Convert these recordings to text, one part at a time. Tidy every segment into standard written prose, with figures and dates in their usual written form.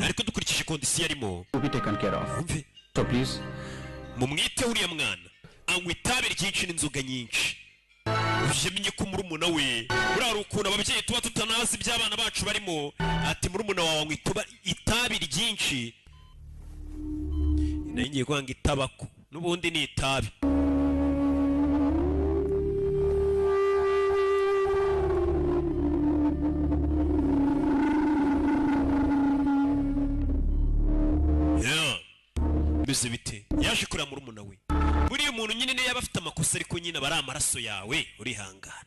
ariko dukurikije kondisiyo arimo to be taken care of. So please mumwite uriya mwana anywa itabi ryinshi n'inzoga nyinshi. Ujye ko murumuna we urari ukuntu ababyeyi tuba tutanazi iby'abana bacu barimo. Ati murumuna wawe anywa itabi ryinshi. Ngiye kwanga itabako n'ubundi ni itabi. Bize bite yaje kura murumuna we. Buriya umuntu nyine ne yaba afite amakosa ariko nyine bari amaraso yawe urihangana.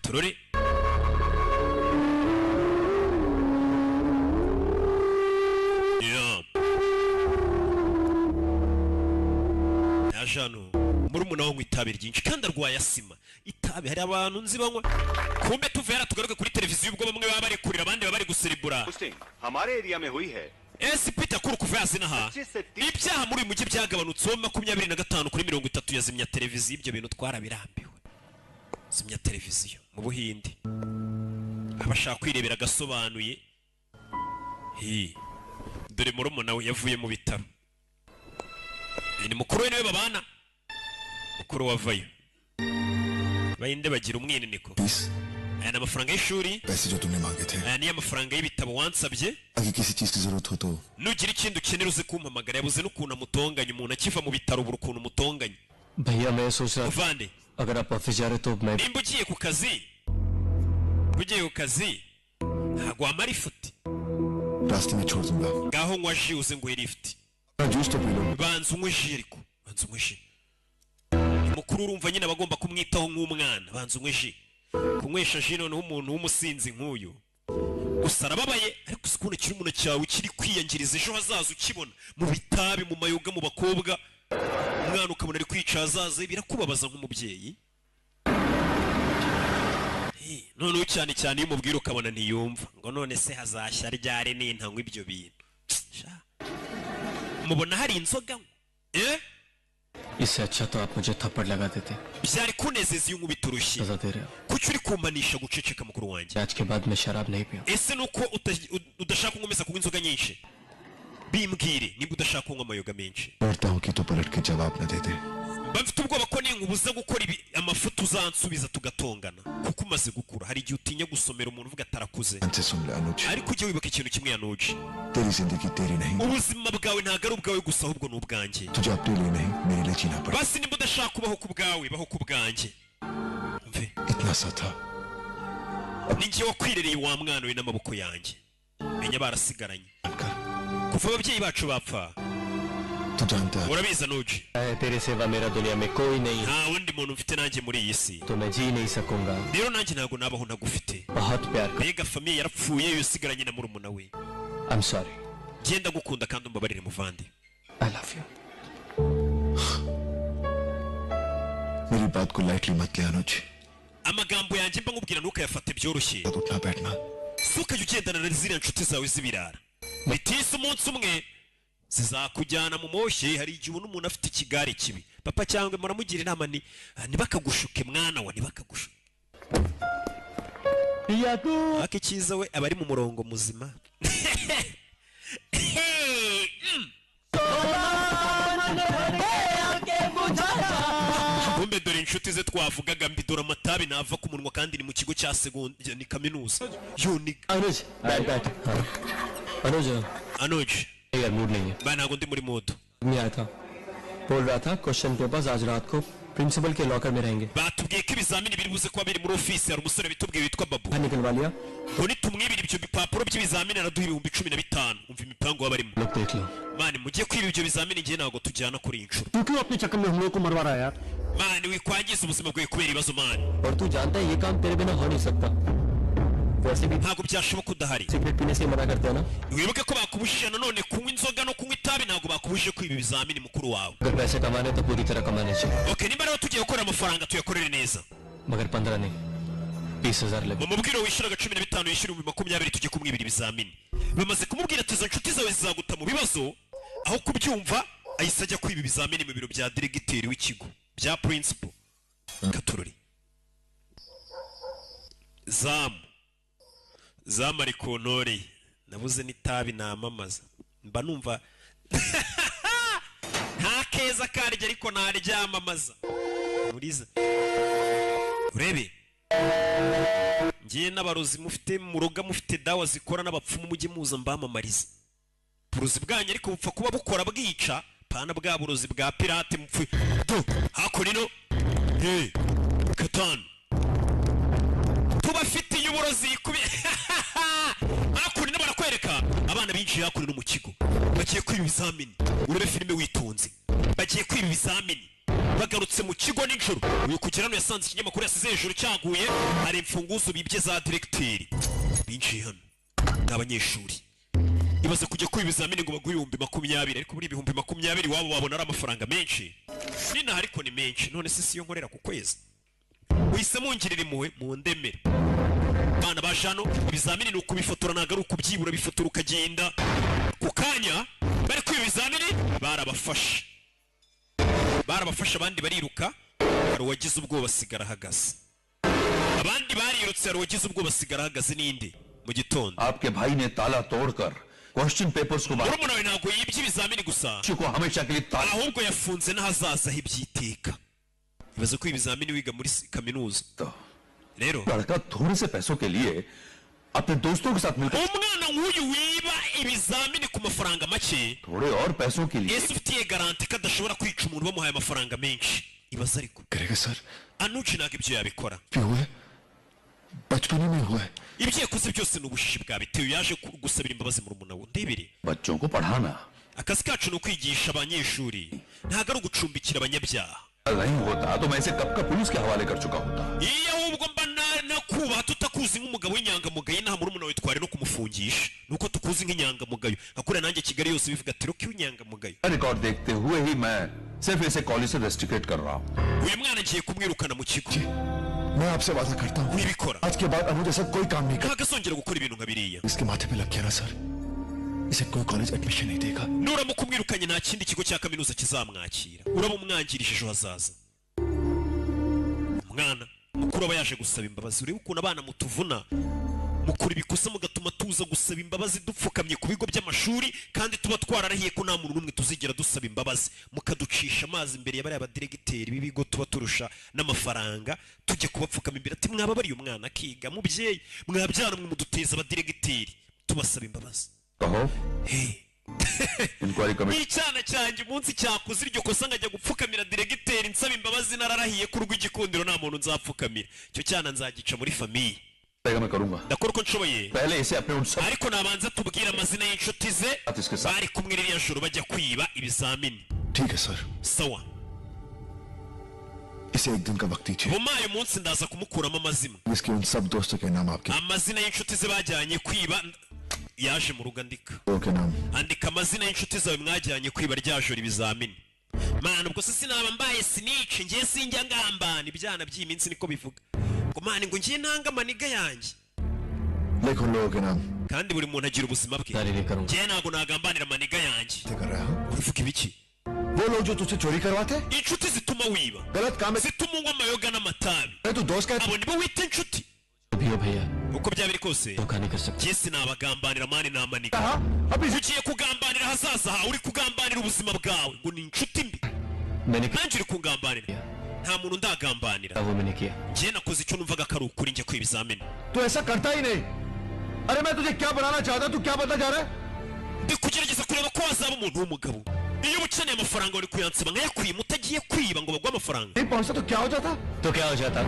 Turore Jano murumuna wangu itabi ryinshi kandi arwaye asima. Itabi hari abantu nzi banywa. Kumbe tuvera tugaruke kuri televiziyo ubwo bamwe baba bari kurira abandi baba bari guseribura. हमारे एरिया में हुई है. Peter kuri kuva yazinaha. Ibyaha muri mujye byagabanutse 25 kuri 30 yazimya televiziyo. Ibyo bintu twarabirambiwe. Zimya televiziyo mu Buhinde. Abashaka kwirebera gasobanuye. Dore murumuna we yavuye mu bitaro. Ni mukuru we niwe babana. Mukuru wavayo. Bayinde bagira umwininiko. Aya ni amafaranga y'ishuri. पैसे जो तुमने मांगे थे. Aya ni amafaranga y'ibitabo wansabye. अगर किसी चीज की जरूरत हो तो. Nugira ikindi ukenera uze kumpamagara. Yabuze n'ukuntu amutonganya umuntu akiva mu bitaro buri ukuntu umutonganya. भैया मैं सोच रहा Vande. अगर आप ऑफिस जा रहे तो मैं Nimba ugiye ku kazi. Ugiye ku kazi. Ntabwo wamara ifuti. रास्ते में छोड़ दूंगा. Ngaho nywa ji uze ngo lift. Juice तो P low. Banza unywe ji ariko. Banza unywe ji. Mukuru urumva nyine abagomba kumwitaho nk'umwana. Banza unywe ji. Kunywesha ji noneho umuntu w'umusinzi nk'uyu. Usarababaye ariko sikune kiri umuntu cyawe kiri kwiyangiriza ejo hazaza ukibona mu bitabi mu mayoga mu bakobwa. Umwana ukabona ari kwica hazaza birakubabaza nk'umubyeyi. Noneho cyane cyane iyo umubwira ukabona ntiyumva ngo none se hazashya ryari n'intangwa ibyo bintu. Mubona hari inzoga इससे अच्छा तो आप मुझे थप्पड़ लगा देते. byari kunezeza iyo nkubita urushyi. सजा दे रहे हो. Kuki uri kumpanisha guceceka mukuru wanjye? आज के बाद मैं शराब नहीं पीऊं. Ese nuko udashaka nkomeza kunywa inzoga nyinshi? Bimbwire nimba udashaka kunywa amayoga menshi. डरता हूँ कि तो पलट के जवाब न दे दे. Bafite ubwoba ko ninkubuza gukora amafuta uzansubiza tugatongana kuko umaze gukura. Hari igihe utinya gusomera umuntu uvuga atarakuze. Ariko ujye wibuka ikintu kimwe Yanuji. तेरी जिंदगी तेरी नहीं. Ubuzima bwawe ntago ari ubwawe gusa ahubwo ni ubwanjye. तुझे अपने लिए नहीं मेरे लिए जीना पड़ेगा. Basi nimba udashaka kubaho ku bwawe baho ku bwanjye. Mve. इतना सा था. Ninjye wakwirereye wa mwana we n'amaboko yanjye. Menya barasigaranye. Kuva ababyeyi bacu bapfa. तू जानता है. Urabiza Nuji. तेरे सिवा मेरा दुनिया में कोई नहीं है. Nta wundi muntu mfite nanjye muri iyi si. तो मैं जी नहीं सकूंगा. Rero nanjye ntago nabaho ntagufite. बहुत प्यार कर. Mbega famiye yarapfuye yusigaranye na murumuna we. I'm sorry. Genda gukunda kandi umbabarire muvandi. I love you. मेरी बात को लाइटली मत ले अनुज. Amagambo yanjye mba nkubwira ntukayafate byoroshye. उठना बैठना. Suka ugendana na ziriya nshuti zawe z'ibirara. Bitise umunsi umwe zizakujyana mu moshye. Hari igihe ubona umuntu afite ikigare kibi. Papa cyangwa muramugira inama ntibakagushuke mwana wa ntibakagushuke. Akikiza we abari mu murongo muzima. Kumbe dore inshuti ze twavugaga mbidora amatabi nava ku munwa kandi ni mu kigo cya segondaire ni kaminuza. Yoni अनुज बैठ. Anuj यार मूड नहीं है. bana ntago ndi muri modo. नहीं आया था. बोल रहा था क्वेश्चन पेपर्स आज रात को प्रिंसिपल के लॉकर में रहेंगे. Batubwiye ko ibizamini biri buze kuba biri muri office. Hari umusore bitubwiye witwa Babu. निकलवा लिया. Ngo nitumwibira ibyo bipapuro by'ibizamini araduha 15,000. Umva imipango wabarimo. लोग देख लो. Mani mugiye kwiba ibyo bizamini ngiye ntago tujyana kuri inshuro. तू क्यों अपने चक्कर में हम लोग को मरवा रहा है यार? Mani wikwangiza ubuzima bwawe kubera ibibazo mani. और तू जानता है ये काम तेरे बिना हो नहीं सकता. वैसे भी Ntago byashoboka udahari. सिगरेट पीने से मना करते हैं ना. Wibuke ko bakubujije nanone kunywa inzoga no kunywa itabi ntago bakubujije kwiba ibizamini mukuru wawe. अगर पैसे कमाने तो पूरी तरह कमाने चाहिए. Okay nimba rero tugiye gukora amafaranga tuyakorere neza. मगर 15 नहीं 20,000 लगे. Mumubwire wishyuraga 15 yishyura 20,000 tujye kumwibira ibizamini. Bamaze kumubwira ati izo nshuti zawe zizaguta mu bibazo. Aho kubyumva ahise ajya kwiba ibizamini mu biro bya diregiteri w'ikigo bya principal. Katururi Zamu za marikontore nabuze n'itabi namamaza mba numva nta keza karya ariko naryamamaza muriza urebe ngiye n'abarozi mufite muroga mufite dawa zikora n'abapfumu mujye muza mbamamariza uburozi bwanyu ariko bupfa kuba bukora bwica pana bwa burozi bwa pirate mupfu hakurino katanu tubafitiye uburozi hakurino barakwereka abana binjiye hakurino mu kigo bagiye kwiba ibizamini urebe filime witonze bagiye kwiba ibizamini bagarutse mu kigo nijoro uyu kugera hano yasanze ikinyamakuru yasize hejuru cyaguye hari imfunguzo bibye za directeur binjiye hano n'abanyeshuri ibaze kujya kwiba ibizamini ngo baguhe 20,000 ariko buri 20,000 wabo babona ari amafaranga menshi nina ariko ni menshi none se siyo nkorera ku kwezi wise mungirira impuhwe mu ndemere bana bashano ibizamini ni ukubifotora ntago ari ukubyibura bifotora ukagenda ku kanya bari kwiba ibizamini barabafasha abandi bariruka hari uwagize ubwoba asigara ahagaze abandi barirutse hari uwagize ubwoba asigara ahagaze n'indi mu gitondo आपके भाई ने ताला तोड़कर question papers को urumuna wawe ntabwo yibye ibizamini gusa को हमेशा के लिए ताला ahubwo yafunze n'ahazaza h'ibyiteka bibaze ko ibizamini wiga muri kaminuza rero लड़का थोड़े से पैसों के लिए अपने दोस्तों के साथ मिलकर umwana nk'uyu wiba ibizamini ku mafaranga make थोड़े और पैसों के लिए ese ufitiye garanti ko adashobora kwica umuntu bamuhaye amafaranga menshi ibaze ariko करेगा sir anuci ntabwo ibyo yabikora हुआ है बचपन में हुआ है ibyo yakoze byose ni ubujiji bwabitewe yaje gusabira imbabazi mu rumuna we ndebere बच्चों को पढ़ाना akazi kacu ni ukwigisha abanyeshuri ntabwo ari ugucumbikira abanyabyaha नहीं होता तो मैं इसे कब का पुलिस के हवाले कर चुका होता iyo ahubwo mba nakubaha tutakuzi nk'umugabo w'inyangamugayo nta murumuna we twari no kumufungisha nuko tukuzi nk'inyangamugayo akura nanjye Kigali yose bivuga ati roki w'inyangamugayo record देखते हुए ही मैं सिर्फ इसे कॉलेज से रेस्ट्रिक्ट कर रहा हूँ uyu mwana ngiye kumwirukana mu kigo मैं आपसे वादा करता हूँ wibikora आज के बाद अनुज ऐसा कोई काम नहीं कर ntabwo azongera gukora ibintu nka biriya इसके माथे पे लग गया ना सर इसे कोई कॉलेज एडमिशन नहीं देगा nuramuka umwirukanye nta kindi kigo cya kaminuza kizamwakira uraba umwangirije ejo hazaza umwana mukuru aba yaje gusaba imbabazi urebe ukuntu abana mutuvuna mukura ibikosa mugatuma tuza gusaba imbabazi dupfukamye ku bigo by'amashuri kandi tuba twararahiye ko nta muntu n'umwe tuzigera dusaba imbabazi mukaducisha amazi imbere ya bariya badiregiteri b'ibigo tuba turusha n'amafaranga tujya kubapfukama imbere ati mwababariye umwana akiga mubyeyi mwabyara mwe muduteza abadiregiteri tubasaba imbabazi कहो inquiry committee icyana cyanjye umunsi cyakoze iryo kosa nkajya gupfukamira diregiteri nsaba imbabazi nararahiye ko urw'igikundiro nta muntu nzapfukamira icyo cyana nzagica muri famiye मैं करूंगा ndakora uko nshoboye पहले इसे अपने उन सब ariko nabanza tubwire amazina y'inshuti ze bari kumwe ririya joro bajya kwiba ibizamini ठीक है sir sawa इसे एक दिन का वक्त दीजिए bumaye umunsi ndaza kumukuramo amazina इसके उन सब दोस्तों के नाम आपके amazina y'inshuti ze bajyanye kwiba yaje mu rugo andika के नाम andika amazina y'inshuti zawe mwajyanye kwiba rya joro ibizamini mana ubwo se sinaba mbaye sinice ngiye sinjya ngambana ibyana by'iyi minsi niko bivuga ngo mana ngo ngiye ntanga amaniga yanjye लिखो उन लोगों के नाम kandi buri muntu agira ubuzima bwe जारी नहीं करूंगा ngiye ntabwo nagambanira amaniga yanjye क्या कर रहा है uvuga ibiki वो लोग जो तुझसे चोरी करवाते inshuti zituma wiba गलत काम है zituma unywa amayoga n'amatabi तू दोस्त का abo nibo wita inshuti अभी हो भैया uko byaba biri kose धोखा नहीं कर सकते njye sinabagambanira mani namaniga हाँ अभी ugiye kugambanira ahazaza hawe uri kugambanira ubuzima bwawe ngo ni inshuti mbi मैंने nanjye uri kungambanira nta muntu ndagambanira वो मैंने किया njye nakoze icyo numvaga ko ari ukuri njye kwiba ibizamini तू ऐसा करता ही नहीं अरे मैं तुझे क्या बनाना चाहता तू क्या बनना चाह रहा है ndi kugerageza kureba ko wazaba umuntu w'umugabo iyo uba ukeneye amafaranga wari kuyansaba nkayakwima utagiye kwiba ngo baguhe amafaranga नहीं पहुंचता तो क्या हो जाता तो क्या हो जाता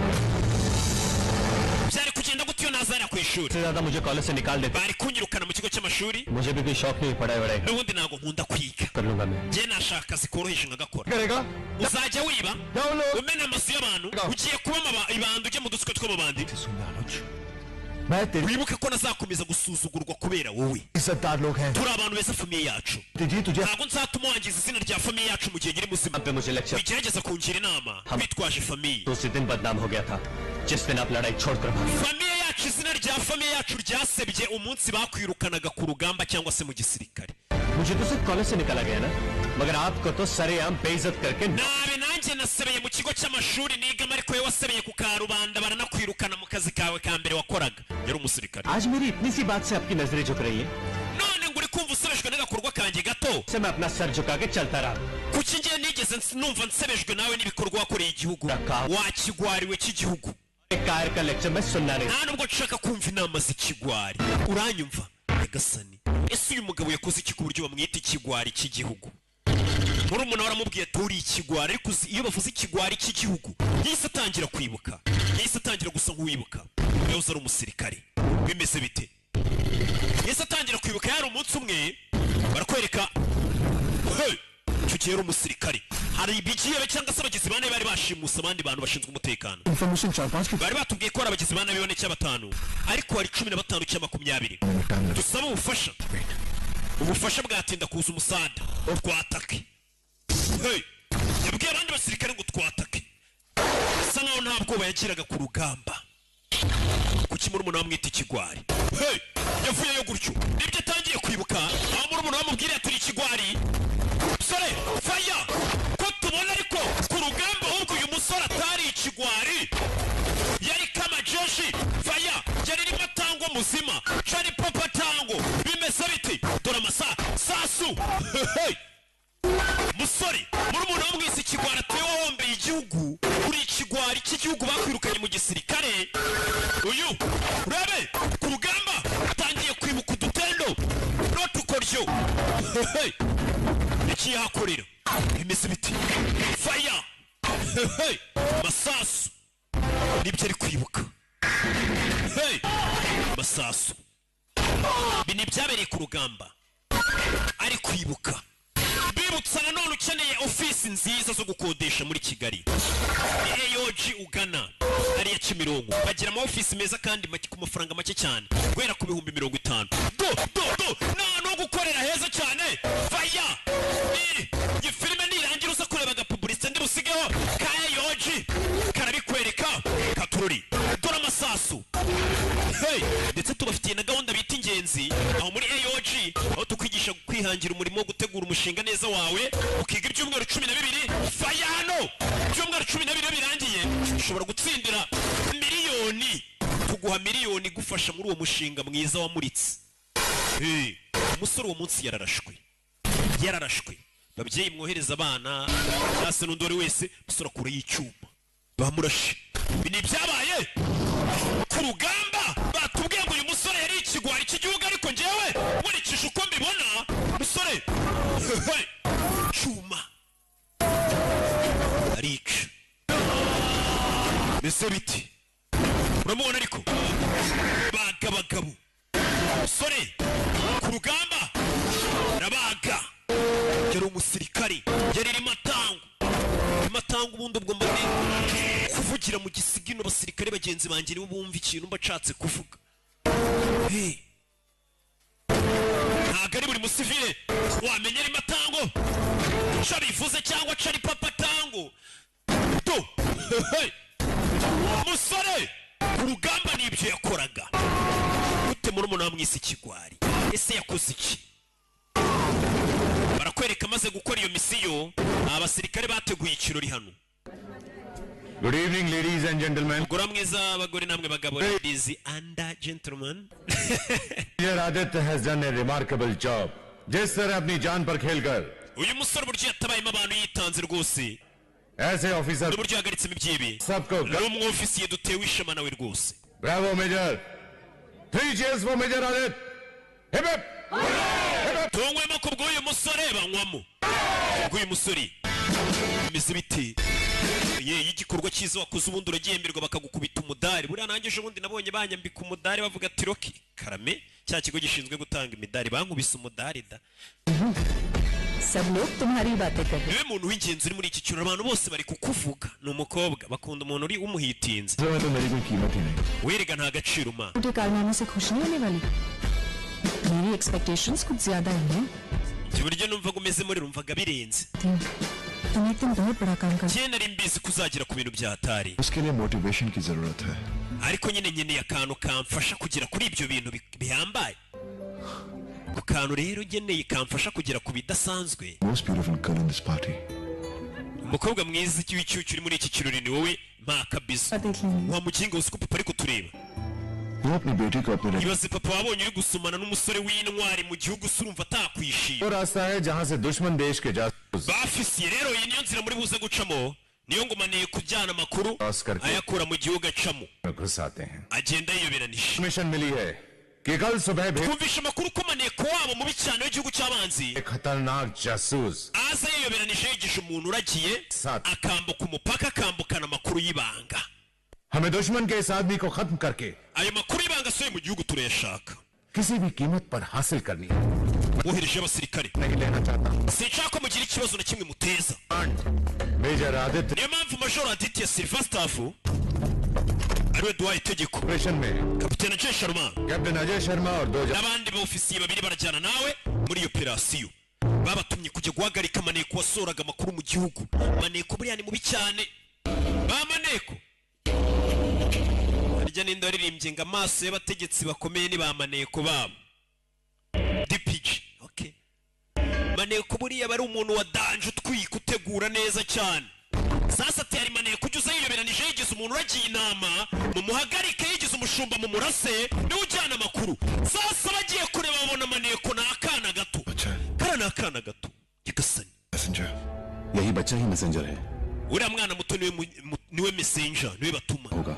byari kugenda gute iyo nazana ku ishuri इससे ज्यादा मुझे कॉलेज से निकाल देते bari kunyirukana mu kigo cy'amashuri मुझे भी कोई शौक नहीं पढ़ाई वढ़ाई का n'ubundi ntabwo nkunda kwiga कर लूंगा मैं njye nashaka akazi koroheje nkagakora करेगा uzajya wiba जाओ लोग umena amazu y'abantu ugiye kuba ibanda ujye mu dutsiko tw'amabandi सुन अनुज मैं तेरी wibuke ko nazakomeza gusuzugurwa kubera wowe इज्जतदार लोग हैं turi abantu beza famiye yacu जी तुझे ntabwo nzatuma wangiza izina rya famiye yacu mu gihe nkiri muzima पे मुझे lecture wigerageza kungira inama witwaje famiye तो उसी दिन बदनाम हो गया था जिस दिन आप लड़ाई छोड़कर भागे famiye yacu izina rya famiye yacu ryasebye umunsi bakwirukanaga ku rugamba cyangwa se mu gisirikare मुझे तो सिर्फ कॉलेज से निकाला गया ना मगर आपको तो सरेआम बेइज्जत करके nabe nawe nanjye nasebeye mu kigo cy'amashuri nigamo ariko wowe wasebeye ku karubanda baranakwirukana mu kazi kawe ka mbere wakoraga yari umusirikare आज मेरी इतनी सी बात से आपकी नजरें झुक रही हैं none ngo uri kumva usebejwe n'agakorwa kanjye gato से मैं अपना सर झुका के चलता रहा kuki ngiye nigeze numva nsebejwe nawe n'ibikorwa wakoreye igihugu wakigwariwe cy'igihugu car का लेक्चर मैं सुनना नहीं nta nubwo nshaka kumva inama z'ikigwari uranyumva nyagasani ese uyu mugabo yakoze iki ku buryo bamwita ikigwari cy'igihugu murumuna we aramubwiye ati uri ikigwari ariko iyo bavuze ikigwari cy'igihugu yahise atangira kwibuka yahise atangira gusa nk'uwibuka yahoze ari umusirikare bimeze bite yahise atangira kwibuka yari umunsi umwe barakwereka icyo gihe yari umusirikare hari ibigiye cyangwa se abagizi ba nabi bari bashimuse abandi bantu bashinzwe umutekano information 4-5 की bari batubwiye ko hari abagizi ba nabi 4 cyangwa 5 ariko hari 15 cyangwa 20 dusaba ubufasha ubufasha bwatinda kuza umusada twatake yabwiye abandi basirikare ngo twatake asa nkaho nta bwoba yagiraga ku rugamba kuki murumuna wamwita ikigwari yavuyeyo gutyo nibyo atangiye kwibuka aho murumuna wamubwiriye turi ikigwari musore faya ko tubona ariko ku rugamba ahubwo uyu musore atari ikigwari yari kama jeshi faya yari rimwe atangwa muzima cari papa tango bimeze biti dore amasa sasu musore murumuna wamwise ikigwari ateye wahombeye igihugu uri ikigwari cy'igihugu bakwirukanye mu gisirikare uyu urabe ku rugamba atangiye kwibuka udutendo n'utukoryo ikihakorera bimeze biti faya masasu nibyo ari kwibuka masasu ibi ni ibyabereye ku rugamba ari kwibuka bibutsa nanone ukeneye ofisi nziza zo gukodesha muri Kigali AOG ugana ariya Kimironko bagira ama ofisi meza kandi ku mafaranga make cyane guhera ku 50,000 no gukorera heza cyane faya iyi filime nirangira uza kureba agapublicité ndi busigeho ka AOG karabikwereka katururi dore amasasu ndetse tubafitiye na gahunda bita ingenzi aho muri AOG aho tukwigisha kwihangira umurimo wo gutegura umushinga neza wawe ukiga ibyumweru 12 fayano ibyumweru 12 birangiye ushobora gutsindira miliyoni tuguha miliyoni gufasha muri uwo mushinga mwiza wamuritse umusore uwo munsi yararashwe babyeyi mwohereza abana cyase n'undi wese musore akura y'icyuma bamurashe ni byabaye ku rugamba batubwiye ngo uyu musore yari ikigwari cy'igihugu ariko njyewe nkurikije uko mbibona musore cyuma arica mbese biti uramubona ariko bagabo musore ku rugamba rabaga yari umusirikari yari rimatango ubundi ubwo mbone kuvugira mu gisigino abasirikare bagenzi banjye nibo bumva ikintu mbacatse kuvuga ntabwo ari buri musivile wamenya rimatango ca bivuze cyangwa ca ari papa tango musore ku rugamba n'ibyo yakoraga gute murumuna wamwise ikigwari ese yakoze iki barakwereka amaze gukora iyo misiyo abasirikare bateguye ikirori hano Good evening, ladies and gentlemen. Gura mwiza abagore namwe bagabo ladies and gentlemen. Major Aditya has done a remarkable job. जिस तरह अपनी जान पर खेलकर uyu musore buryo yatabayemo abantu yitanze rwose ऐसे officer n'uburyo yagaritsemo ibyibi सबको n'umwofisiye dutewe ishema nawe rwose Bravo, Major. 3 cheers for Major Aditya. Hip hip. tunywemo ko bw'uyu musore banywamo bw'uyu musore bimeze bite y'igikorwa cyiza wakoze ubundi uragihemberwa bakagukubita umudari buriya nanjye ejo bundi nabonye banyambika umudari bavuga ati roki karame cya kigo gishinzwe gutanga imidari bankubise umudari da सब लोग तुम्हारी बातें कर रहे niwe muntu w'ingenzi uri muri iki cyaro abantu bose bari kukuvuga ni umukobwa bakunda umuntu uri umuhitinze समय तो मेरी कोई कीमत ही नहीं werega nta gaciro ma हैं कारनामे से खुश नहीं होने वाली मेरी एक्सपेक्टेशंस कुछ ज्यादा ही हैं ibyo buryo numvaga umeze muri rumvaga birenze तुम एक दिन बहुत बड़ा काम कर njye nari mbizi kuzagera ku bintu bya hatari उसके लिए मोटिवेशन की जरूरत है ariko nyine nkeneye akantu kamfasha kugera kuri ibyo bintu bihambaye ku kantu rero ngeneye kamfasha kugera ku bidasanzwe most beautiful girl in this party umukobwa mwiza w'icyucyu uri muri iki kirori ni wowe mpaka bizo देख लेंगे wa mukingo uzi ko papa ari kutureba वो अपनी बेटी को अपने ibaze papa wabonye uri gusomana n'umusore w'intwari mu gihugu se urumva atakwishima वो रास्ता है जहां से दुश्मन देश के जासूस bafisiye rero iyi niyo nzira muri buze gucamo niyo ngumaneye kujyana amakuru Oscar को- ayakura mu gihugu acamo घुस आते हैं agenda yiyoberanije मिशन मिली है कि कल सुबह भी twumvisha amakuru ko maneko wabo mubi cyane w'igihugu cy'abanzi एक खतरनाक जासूस aza yiyoberanije yigisha umuntu uragiye Sat. akambuka umupaka akambukana amakuru y'ibanga हमें दुश्मन के इस आदमी को खत्म करके ayo makuru y'ibanga asohoye mu gihugu turayashaka किसी भी कीमत पर हासिल करनी है wohereje abasirikare नहीं लेना चाहता sinshaka ko mugira ikibazo na kimwe muteza major Aditya niyo mpamvu majoro aditya silvastafu ariwe duhaye itegeko operation में kapitene Jay Sharma captain Ajay Sharma और दो n'abandi baofisiye babiri barajyana nawe muri iyo operasiyo babatumye kujya guhagarika maneko wasohoraga amakuru mu gihugu maneko buriya ni mubi cyane ba maneko harya ninde waririmbye ngo amaso y'abategetsi bakomeye ni ba maneko babo dpg okay maneko buriya bari umuntu wa danje utwika utegura neza cyane sasa tayari maneko ujya uzayiyoberanije yigize umuntu uragiye inama mumuhagarike yigize umushumba mu murase niwe ujyana amakuru sasa bagiye kureba babona maneko ni akana gato बच्चा है kara ni akana gato nyagasani messenger यही बच्चा ही मैसेंजर है uriya mwana muto niwe messenger niwe batuma होगा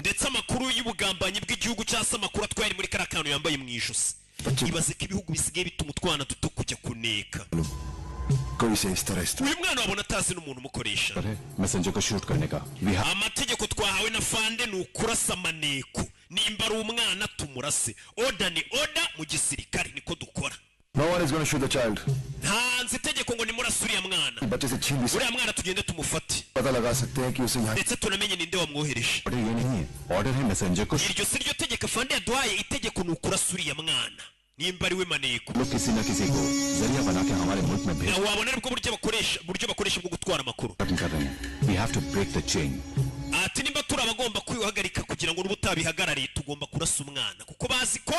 ndetse amakuru y'ubugambanyi bw'igihugu cyangwa se amakuru atwaye muri kariya kantu yambaye mu ijosi ibaze ko ibihugu bisigaye bituma utwana duto kujya kuneka कोई से इस तरह uyu mwana wabona atazi n'umuntu umukoresha है messenger को shoot करने का we have amategeko twahawe na fande ni ukurasa maneko nimba ari umwana tumurase oda ni oda mu gisirikare niko dukora no one is gonna shoot the child ntanze itegeko ngo nimurase uriya mwana बच्चे से छीन भी uriya mwana tugende tumufate पता लगा सकते हैं कि उसे यहाँ ndetse tunamenye ninde wamwohereje order ये नहीं है ऑर्डर है मैसेंजर को iryo si ryo tegeko fande yaduhaye itegeko ni ukurasa uriya mwana nimba ari we maneko लोग किसी न किसी को जरिया बना के हमारे मुल्क में भेज wabona aribwo buryo bakoresha bwo gutwara amakuru खत्म कर रहे हैं we have to break the chain ati nimba turi abagomba kwihagarika kugira ngo n'ubutabihagarariye tugomba kurasa umwana kuko bazi ko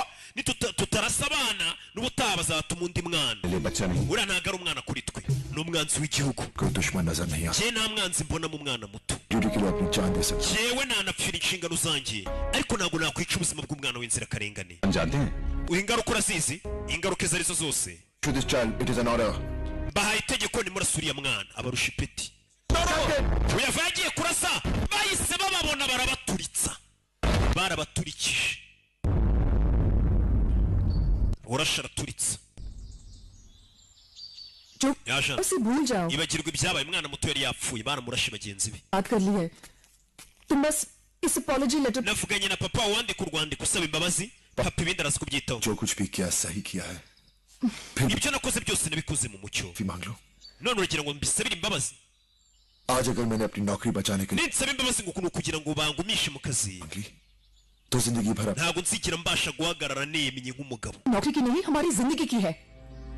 tutarasa abana n'ubutaha bazatuma undi mwana लिए बच्चा नहीं uriya ntabwo ari umwana kuri twe ni umwanzi w'igihugu कोई दुश्मन नजर नहीं आ njye nta mwanzi mbona mu mwana muto duty के लिए अपनी जान दे सकता jewe nanapfira inshingano zanjye ariko ntabwo nakwica ubuzima bw'umwana w'inzirakarengane हम जानते हैं ingaruka urazizi ingaruka izo arizo zose to this child it is an order bahaye itegeko nimurasa uriya mwana abarusha ipeti uyava yagiye kurasa bahise bababona barabaturitsa barabaturikije urasha araturitsa चुप yaje उसे भूल जाओ ibagirwa ibyabaye umwana muto yari yapfuye baramurashe bagenzi be बात कर ली है तुम बस इस apology letter navuganye na papa wandika urwandiko usaba imbabazi papa ibindi arazi kubyitaho जो कुछ भी किया सही किया है ibyo nakoze byose nabikoze mu mucyo माफी मांग लो none uragira ngo mbisabire imbabazi आज अगर मैंने अपनी नौकरी बचाने के लिए ninsaba imbabazi ngo ni ukugira ngo bangumishe mu kazi मांग ली तो जिंदगी भर ntabwo nzigera mbasha guhagarara nemye nk'umugabo नौकरी की नहीं हमारी जिंदगी की है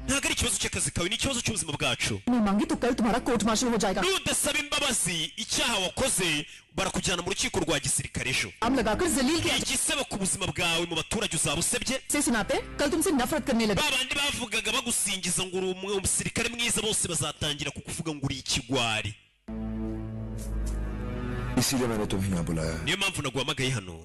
ntabwo ari ikibazo cy'akazi kawe ni ikibazo cy'ubuzima bwacu नहीं मांगी तो कल तुम्हारा कोर्ट मार्शल हो जाएगा nudasaba imbabazi icyaha wakoze barakujyana mu rukiko rwa gisirikare ejo आम लगाकर जलील के igisebo ku buzima bwawe mu baturage uzaba usebye से सुनाते कल तुमसे नफरत करने लगे ba bandi bavugaga bagusingiza ngo uri umusirikare mwiza bose bazatangira kukuvuga ngo uri ikigwari इसीलिए मैंने तुम्हें यहाँ बुलाया है niyo mpamvu naguhamagaye hano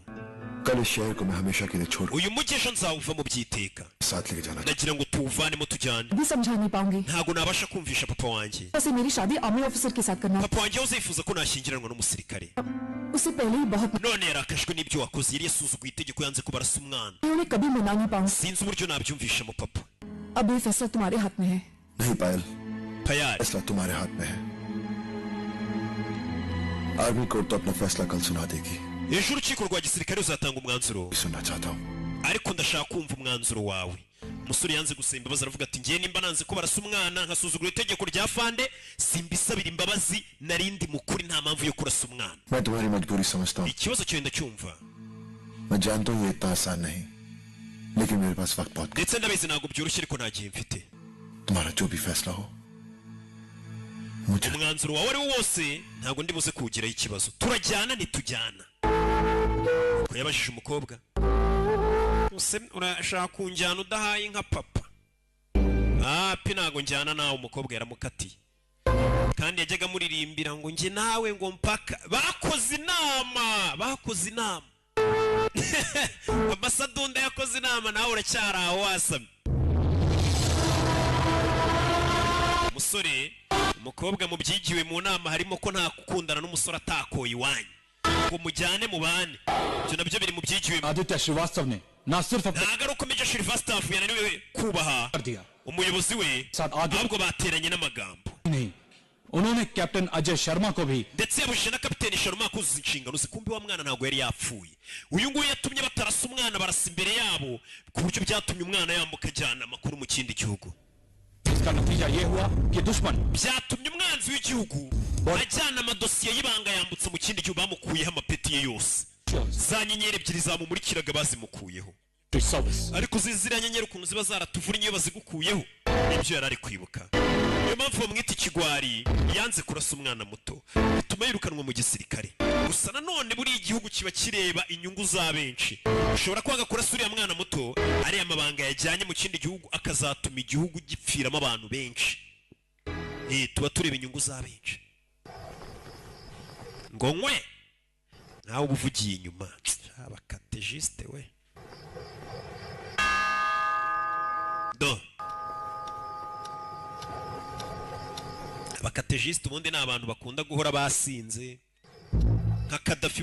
कल इस शहर को मैं हमेशा के लिए छोड़ uyu mujyi ejo nzawuva mu byiteka साथ लेके जाना nagira ngo tuwuvanemo tujyane भी समझा नहीं पाऊंगी ntabwo nabasha kumvisha papa wanjye वैसे मेरी शादी आर्मी ऑफिसर के साथ करना papa wanjye yahoze yifuza ko nashyingiranwa n'umusirikare उससे पहले ही बहुत none yarakajwe n'ibyo wakoze yari yasuzuguye itegeko yanze ko barasa umwana मैं उन्हें कभी मना नहीं पाऊंगी sinzi uburyo nabyumvishamo papa अब ये फैसला तुम्हारे हाथ में है नहीं पायल payari फैसला तुम्हारे हाथ में है आर्मी कोर्ट तो अपना फैसला कल सुना देगी ejo urukiko rwa gisirikare ruzatanga umwanzuro सुनना चाहता हूँ ariko ndashaka kumva umwanzuro wawe umusore yanze gusaba imbabazi aravuga ati ngiye nimba nanze ko barasa umwana nkasuzugura itegeko rya fande simbisabira imbabazi narindi mukuri nta mpamvu yo kurasa umwana मैं तुम्हारी मजबूरी समझता हूँ ikibazo cyawe ndacyumva मैं जानता हूँ ये इतना आसान नहीं लेकिन मेरे पास वक्त बहुत कम ndetse ndabizi ntabwo byoroshye ariko nta gihe mfite तुम्हारा जो भी फैसला हो मुझे umwanzuro wawe ari wo wose ntabwo ndi buze kuwugiraho ikibazo turajyana ntitujyana ko yabajije umukobwa use urashaka kunjyana udahaye nka papa pi ntabwo njyana nawe umukobwa yaramukatiye kandi yajyaga muririmbira ngo njye nawe ngo mpaka bakoze inama ambasadunda yakoze inama nawe uracyari aho wasamye. Umusore umukobwa mubyigiwe mu nama harimo ko nta gukundana n'umusore atakoye iwanyu ngo mujyane mu bane, ibyo nabyo biri mu byigiwe. Aditya श्रीवास्तव ने ना सिर्फ ntabwo ari uko Major Shrivastava yananiwe kubaha umuyobozi we, ahubwo bateranye n'amagambo. नहीं, उन्होंने कैप्टन अजय शर्मा को भी ndetse yabujije na kapiteni Sharma kuzuza inshingano ze. Kumbi wa mwana ntabwo yari yapfuye. Uyu nguyu yatumye batarasa umwana, barasa imbere yabo ku buryo byatumye umwana yambuka ajyana amakuru mu kindi gihugu. इसका नतीजा ये हुआ कि दुश्मन byatumye umwanzi w'igihugu ajyana amadosiye y'ibanga yambutse mu kindi gihugu, bamukuyeho amapeti ye yose. za nyenyeri ebyiri zamumurikiraga bazimukuyeho, ariko ziriya nyenyeri ukuntu ziba zaratuvura iyo bazigukuyeho nibyo yari ari kwibuka. Niyo mpamvu bamwita ikigwari, yanze kurasa umwana muto bituma yirukanwa mu gisirikare. Gusa nanone buriya igihugu kiba kireba inyungu za benshi. Ushobora kwanga kurasa uriya mwana muto, ariya mabanga yajyanye mu kindi gihugu akazatuma igihugu gipfiramo abantu benshi. Tuba tureba inyungu za benshi. ngo nkwe nawe uba uvugiye inyuma abakategiste we. Abakategiste ubundi ni abantu bakunda guhora basinze nka Kadafi.